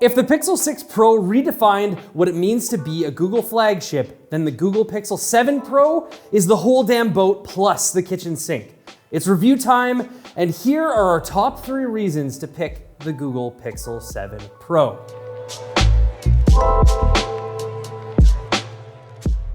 If the Pixel 6 Pro redefined what it means to be a Google flagship, then the Google Pixel 7 Pro is the whole damn boat plus the kitchen sink. It's review time, and here are our top 3 reasons to pick the Google Pixel 7 Pro.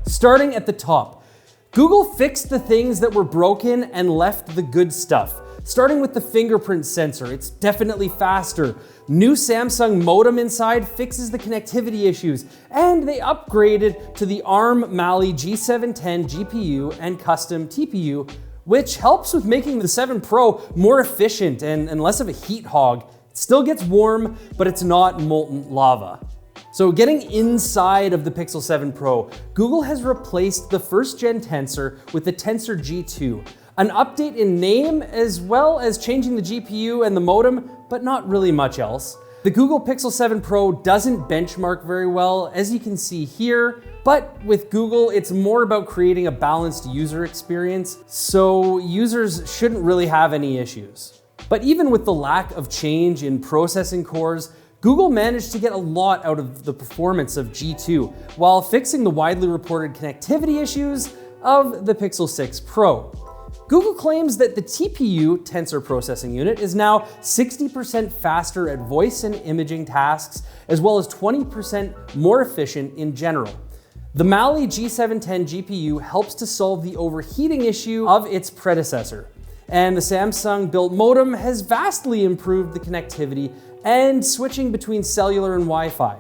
Starting at the top, Google fixed the things that were broken and left the good stuff. Starting with the fingerprint sensor, it's definitely faster. New Samsung modem inside fixes the connectivity issues, and they upgraded to the ARM Mali G710 GPU and custom TPU, which helps with making the 7 Pro more efficient and less of a heat hog. It still gets warm, but it's not molten lava. So getting inside of the Pixel 7 Pro, Google has replaced the first gen Tensor with the Tensor G2. An update in name as well as changing the GPU and the modem, but not really much else. The Google Pixel 7 Pro doesn't benchmark very well, as you can see here, but with Google, it's more about creating a balanced user experience, so users shouldn't really have any issues. But even with the lack of change in processing cores, Google managed to get a lot out of the performance of G2 while fixing the widely reported connectivity issues of the Pixel 6 Pro. Google claims that the TPU, Tensor Processing Unit, is now 60% faster at voice and imaging tasks, as well as 20% more efficient in general. The Mali G710 GPU helps to solve the overheating issue of its predecessor, and the Samsung-built modem has vastly improved the connectivity and switching between cellular and Wi-Fi.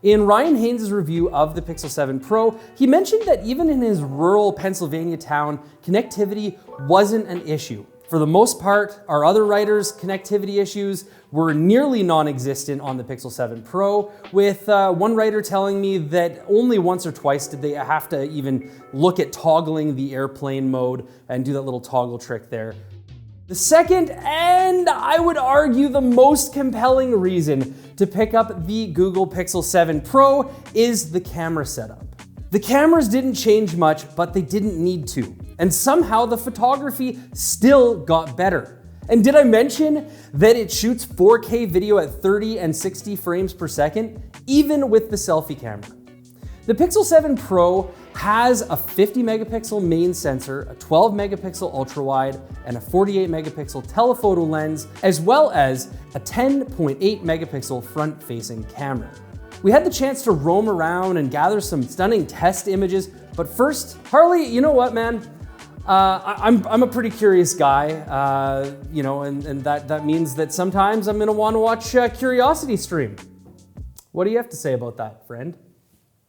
In Ryan Haynes' review of the Pixel 7 Pro, he mentioned that even in his rural Pennsylvania town, connectivity wasn't an issue. For the most part, our other writers' connectivity issues were nearly non-existent on the Pixel 7 Pro, with one writer telling me that only once or twice did they have to even look at toggling the airplane mode and do that little toggle trick there. The second, and I would argue the most compelling reason to pick up the Google Pixel 7 Pro is the camera setup. The cameras didn't change much, but they didn't need to. And somehow the photography still got better. And did I mention that it shoots 4K video at 30 and 60 frames per second, even with the selfie camera? The Pixel 7 Pro has a 50 megapixel main sensor, a 12 megapixel ultra-wide, and a 48 megapixel telephoto lens, as well as a 10.8 megapixel front-facing camera. We had the chance to roam around and gather some stunning test images, but first, Harley, you know what, man? I'm a pretty curious guy, and that means that sometimes I'm gonna wanna watch Curiosity Stream. What do you have to say about that, friend?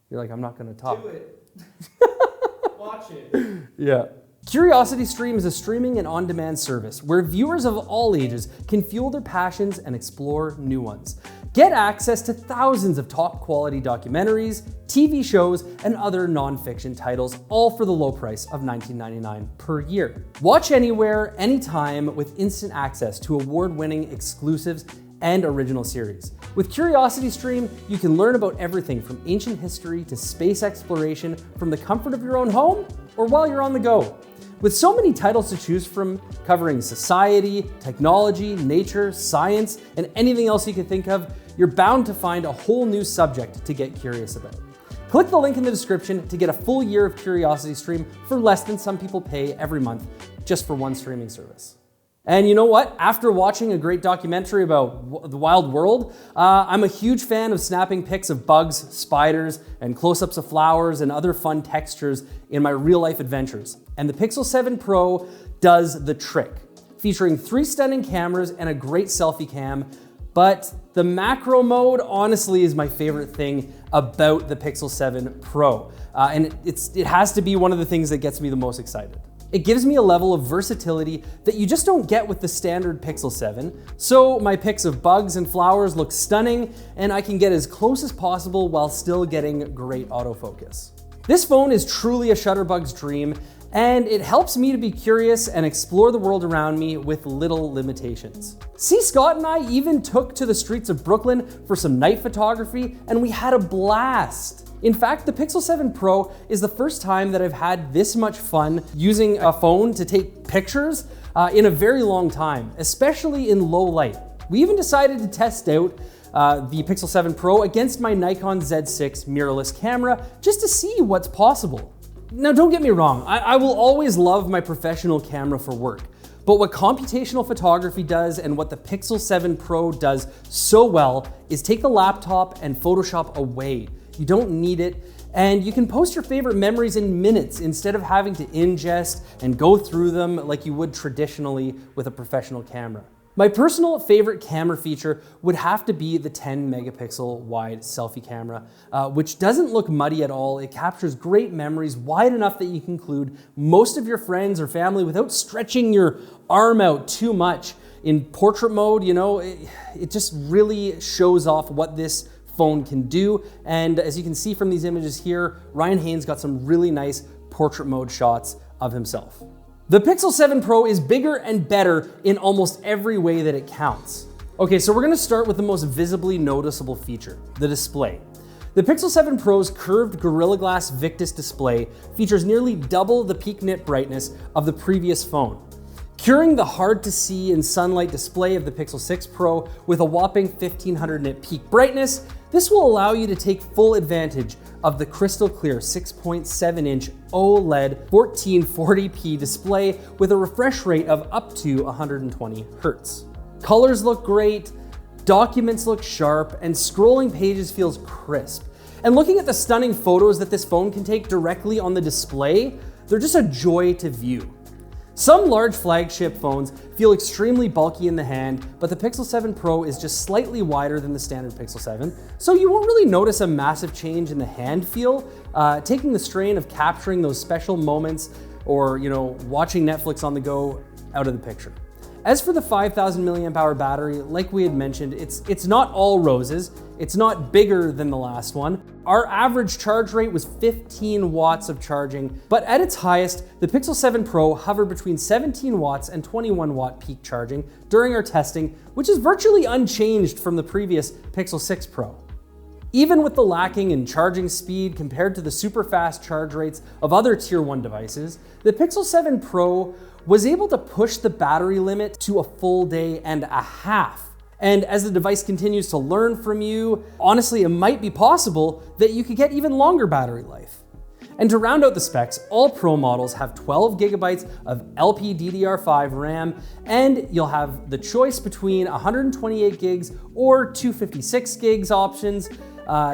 You're like, I'm not gonna talk. Do it. Watch it. Yeah. Curiosity Stream is a streaming and on-demand service where viewers of all ages can fuel their passions and explore new ones. Get access to thousands of top-quality documentaries, TV shows, and other non-fiction titles, all for the low price of $19.99 per year. Watch anywhere, anytime, with instant access to award-winning exclusives and original series. With Curiosity Stream, you can learn about everything from ancient history to space exploration from the comfort of your own home or while you're on the go. With so many titles to choose from, covering society, technology, nature, science, and anything else you can think of, you're bound to find a whole new subject to get curious about. Click the link in the description to get a full year of Curiosity Stream for less than some people pay every month just for one streaming service. And you know what? After watching a great documentary about the wild world, I'm a huge fan of snapping pics of bugs, spiders, and close-ups of flowers and other fun textures in my real-life adventures. And the Pixel 7 Pro does the trick, featuring 3 stunning cameras and a great selfie cam. But the macro mode, honestly, is my favorite thing about the Pixel 7 Pro. And it has to be one of the things that gets me the most excited. It gives me a level of versatility that you just don't get with the standard Pixel 7. So my pics of bugs and flowers look stunning, and I can get as close as possible while still getting great autofocus. This phone is truly a shutterbug's dream, and it helps me to be curious and explore the world around me with little limitations. C. Scott and I even took to the streets of Brooklyn for some night photography, and we had a blast. In fact, the Pixel 7 Pro is the first time that I've had this much fun using a phone to take pictures in a very long time, especially in low light. We even decided to test out the Pixel 7 Pro against my Nikon Z6 mirrorless camera just to see what's possible. Now, don't get me wrong, I will always love my professional camera for work. But what computational photography does and what the Pixel 7 Pro does so well is take the laptop and Photoshop away. You don't need it, and you can post your favorite memories in minutes instead of having to ingest and go through them like you would traditionally with a professional camera. My personal favorite camera feature would have to be the 10 megapixel wide selfie camera, which doesn't look muddy at all. It captures great memories wide enough that you can include most of your friends or family without stretching your arm out too much. In portrait mode, you know, it just really shows off what this phone can do. And as you can see from these images here, Ryan Haynes got some really nice portrait mode shots of himself. The Pixel 7 Pro is bigger and better in almost every way that it counts. Okay, so we're gonna start with the most visibly noticeable feature, the display. The Pixel 7 Pro's curved Gorilla Glass Victus display features nearly double the peak nit brightness of the previous phone, curing the hard to see in sunlight display of the Pixel 6 Pro with a whopping 1500 nit peak brightness. This will allow you to take full advantage of the crystal clear 6.7-inch OLED 1440p display with a refresh rate of up to 120 Hz. Colors look great, documents look sharp, and scrolling pages feels crisp. And looking at the stunning photos that this phone can take directly on the display, they're just a joy to view. Some large flagship phones feel extremely bulky in the hand, but the Pixel 7 Pro is just slightly wider than the standard Pixel 7, so you won't really notice a massive change in the hand feel, taking the strain of capturing those special moments or, you know, watching Netflix on the go out of the picture. As for the 5,000 milliamp hour battery, like we had mentioned, it's not all roses. It's not bigger than the last one. Our average charge rate was 15 watts of charging, but at its highest, the Pixel 7 Pro hovered between 17 watts and 21 watt peak charging during our testing, which is virtually unchanged from the previous Pixel 6 Pro. Even with the lacking in charging speed compared to the super fast charge rates of other Tier 1 devices, the Pixel 7 Pro was able to push the battery limit to a full day and a half. And as the device continues to learn from you, honestly, it might be possible that you could get even longer battery life. And to round out the specs, all Pro models have 12 gigabytes of LPDDR5 RAM, and you'll have the choice between 128 gigs or 256 gigs options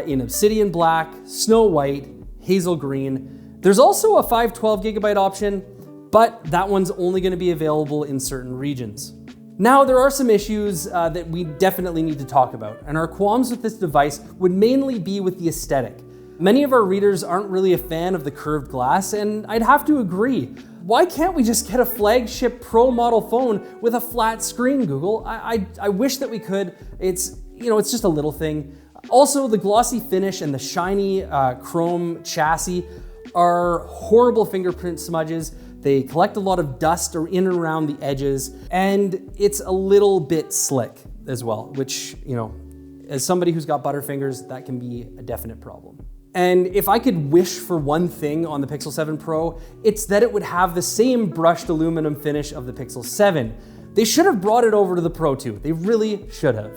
in Obsidian Black, Snow White, Hazel Green. There's also a 512 gigabyte option, but that one's only going to be available in certain regions. Now, there are some issues that we definitely need to talk about, and our qualms with this device would mainly be with the aesthetic. Many of our readers aren't really a fan of the curved glass, and I'd have to agree. Why can't we just get a flagship Pro model phone with a flat screen, Google? I wish that we could. It's just a little thing. Also, the glossy finish and the shiny chrome chassis are horrible fingerprint smudges. They collect a lot of dust or in and around the edges, and it's a little bit slick as well, which, as somebody who's got butterfingers, that can be a definite problem. And if I could wish for one thing on the Pixel 7 Pro, it's that it would have the same brushed aluminum finish of the Pixel 7. They should have brought it over to the Pro 2. They really should have.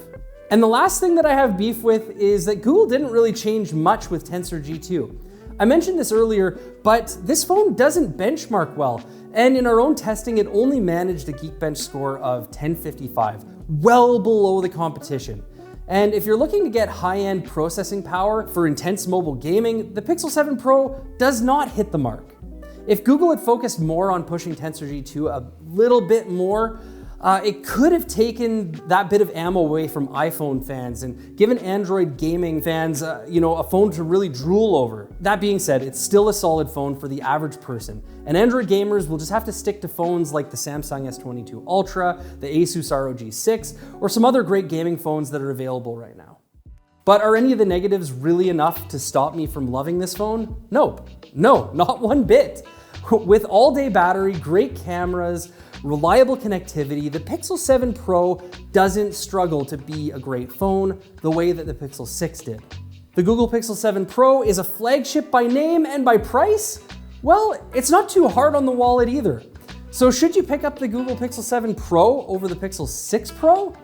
And the last thing that I have beef with is that Google didn't really change much with Tensor G2. I mentioned this earlier, but this phone doesn't benchmark well. And in our own testing, it only managed a Geekbench score of 1055, well below the competition. And if you're looking to get high-end processing power for intense mobile gaming, the Pixel 7 Pro does not hit the mark. If Google had focused more on pushing Tensor G2 a little bit more, it could have taken that bit of ammo away from iPhone fans and given Android gaming fans, a phone to really drool over. That being said, it's still a solid phone for the average person, and Android gamers will just have to stick to phones like the Samsung S22 Ultra, the Asus ROG 6, or some other great gaming phones that are available right now. But are any of the negatives really enough to stop me from loving this phone? No, not one bit. With all-day battery, great cameras, reliable connectivity, the Pixel 7 Pro doesn't struggle to be a great phone the way that the Pixel 6 did. The Google Pixel 7 Pro is a flagship by name and by price? Well, it's not too hard on the wallet either. So should you pick up the Google Pixel 7 Pro over the Pixel 6 Pro?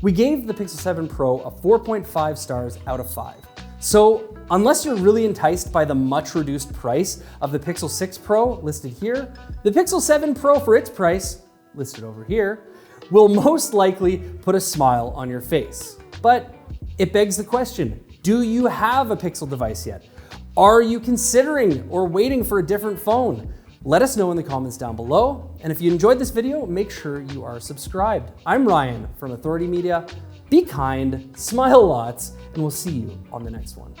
We gave the Pixel 7 Pro a 4.5 stars out of 5. So unless you're really enticed by the much reduced price of the Pixel 6 Pro listed here, the Pixel 7 Pro for its price, listed over here, will most likely put a smile on your face. But it begs the question, do you have a Pixel device yet? Are you considering or waiting for a different phone? Let us know in the comments down below. And if you enjoyed this video, make sure you are subscribed. I'm Ryan from Authority Media. Be kind, smile lots, and we'll see you on the next one.